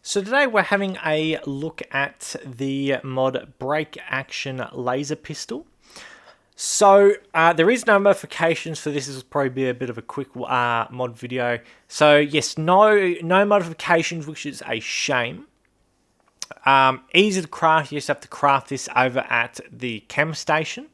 So today we're having a look at the mod Break Action Laser Pistol. So there is no modifications for this. This will probably be a bit of a quick mod video. So yes, no modifications, which is a shame. Easy to craft. You just have to craft this over at the chem station.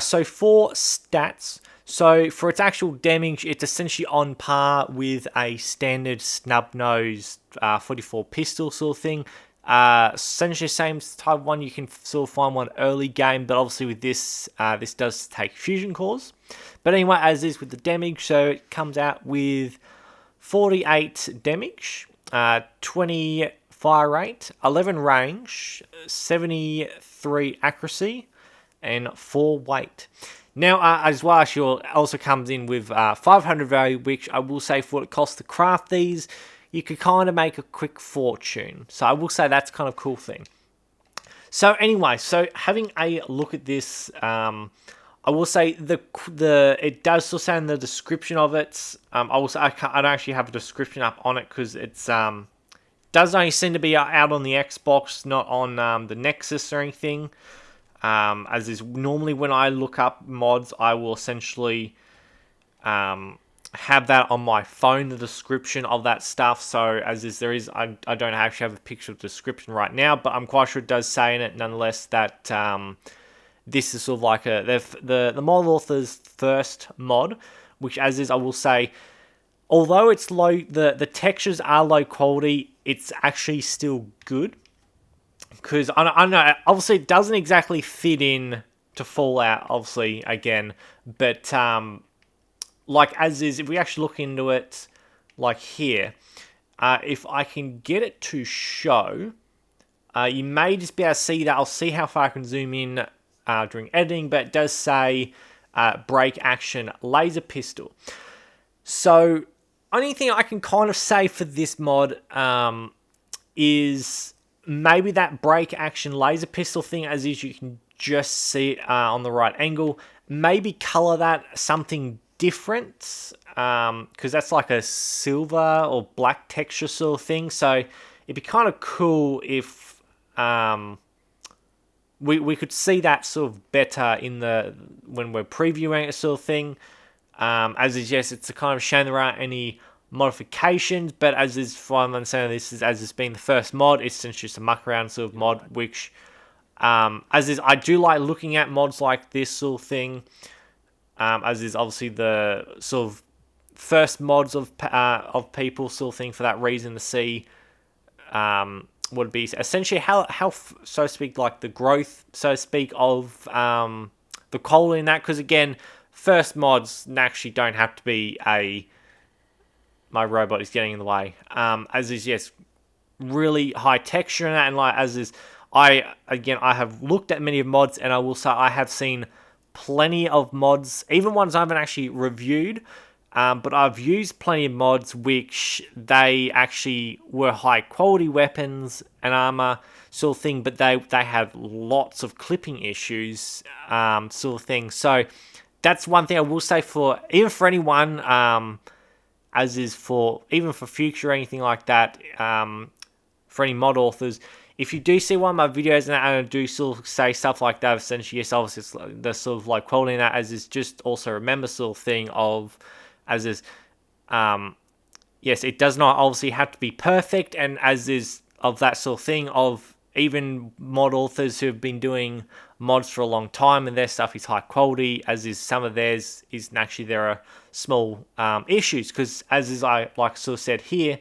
So for stats, so for its actual damage, it's essentially on par with a standard snub-nosed 44 pistol sort of thing. Essentially the same type one. You can sort of find one early game, but obviously with this, this does take fusion cores. But anyway, as is with the damage, so it comes out with 48 damage, 20 fire rate, 11 range, 73 accuracy, and 4 weight. Now, as well, she also comes in with 500 value, which I will say for what it costs to craft these, you could kind of make a quick fortune. So I will say that's kind of a cool thing. So anyway, so having a look at this, I will say it does still say in the description of it. I don't actually have a description up on it because it's does only seem to be out on the Xbox, not on the Nexus or anything. As is normally when I look up mods, I will essentially have that on my phone, the description of that stuff. So as is, I don't actually have a picture of the description right now, but I'm quite sure it does say in it nonetheless that this is sort of like the mod author's first mod, which as is, I will say, although it's low, the textures are low quality, it's actually still good. Because I know, obviously, it doesn't exactly fit in to Fallout, obviously, again. But, like, as is, if we actually look into it, like here, if I can get it to show, you may just be able to see that. I'll see how far I can zoom in during editing, but it does say Break Action Laser Pistol. So, only thing I can kind of say for this mod is maybe that break action laser pistol thing, as is, you can just see it on the right angle. Maybe color that something different, because that's like a silver or black texture sort of thing. So it'd be kind of cool if we could see that sort of better when we're previewing it sort of thing. As is, yes, it's a kind of shame there aren't any modifications, but as is, for I'm understanding, this is as it's being the first mod, it's just a muck around sort of mod, which as is, I do like looking at mods like this sort of thing, as is obviously the sort of first mods of people sort of thing, for that reason, to see would be essentially how so to speak, like the growth, so to speak, of the quality in that, because again, first mods actually don't have to be my robot is getting in the way. As is, yes, really high texture in that, and like as is, I have looked at many of mods, and I will say I have seen plenty of mods, even ones I haven't actually reviewed, but I've used plenty of mods which they actually were high quality weapons and armor sort of thing, but they had lots of clipping issues, sort of thing. So that's one thing I will say for anyone. As is for even for future or anything like that, for any mod authors, if you do see one of my videos and I do sort of say stuff like that, essentially, yes, obviously it's the sort of like quality in that, as is, just also remember sort of thing of, as is, yes, it does not obviously have to be perfect, and as is of that sort of thing of even mod authors who have been doing mods for a long time and their stuff is high quality, as is some of theirs is actually there are small issues, because as is, I like sort of said here,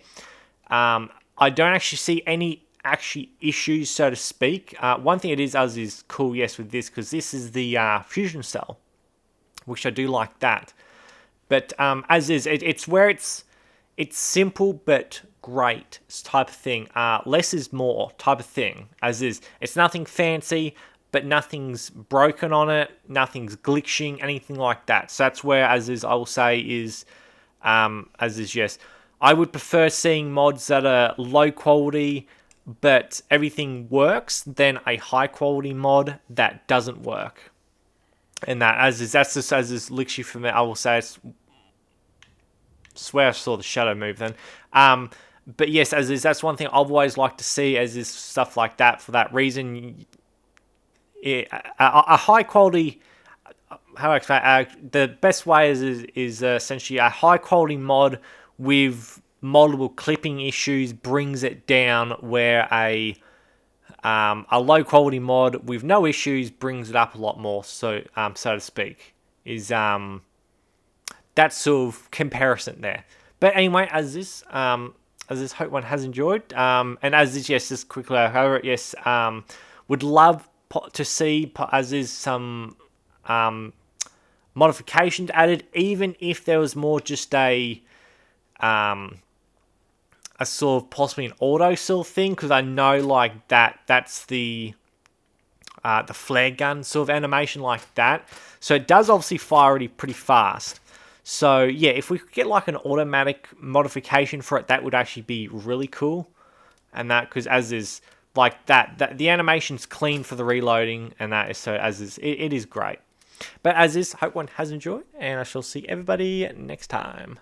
I don't actually see any actually issues, so to speak. One thing it is, as is cool, yes, with this, because this is the fusion cell, which I do like that. But as is, it's where it's simple but great type of thing. Less is more type of thing. As is, it's nothing fancy, but nothing's broken on it, nothing's glitching, anything like that. So that's where, as is, I will say is, as is, yes, I would prefer seeing mods that are low quality, but everything works, than a high quality mod that doesn't work. And that's just as is literally for me. I will say, swear I saw the shadow move then. But yes, as is, that's one thing I've always liked to see, as is stuff like that. For that reason, a high quality, how I explain, the best way is essentially a high quality mod with multiple clipping issues brings it down, where a low quality mod with no issues brings it up a lot more. So so to speak, is that sort of comparison there. But anyway, as this, hope one has enjoyed. And as this, yes, just quickly, however, yes, would love to see as is some modifications added, even if there was more just a sort of possibly an auto sort of thing, because I know like that's the flare gun sort of animation like that. So it does obviously fire already pretty fast. So yeah, if we could get like an automatic modification for it, that would actually be really cool. And that, because as is like that the animation's clean for the reloading, and that is, so as is, it is great. But as is, hope one has enjoyed, and I shall see everybody next time.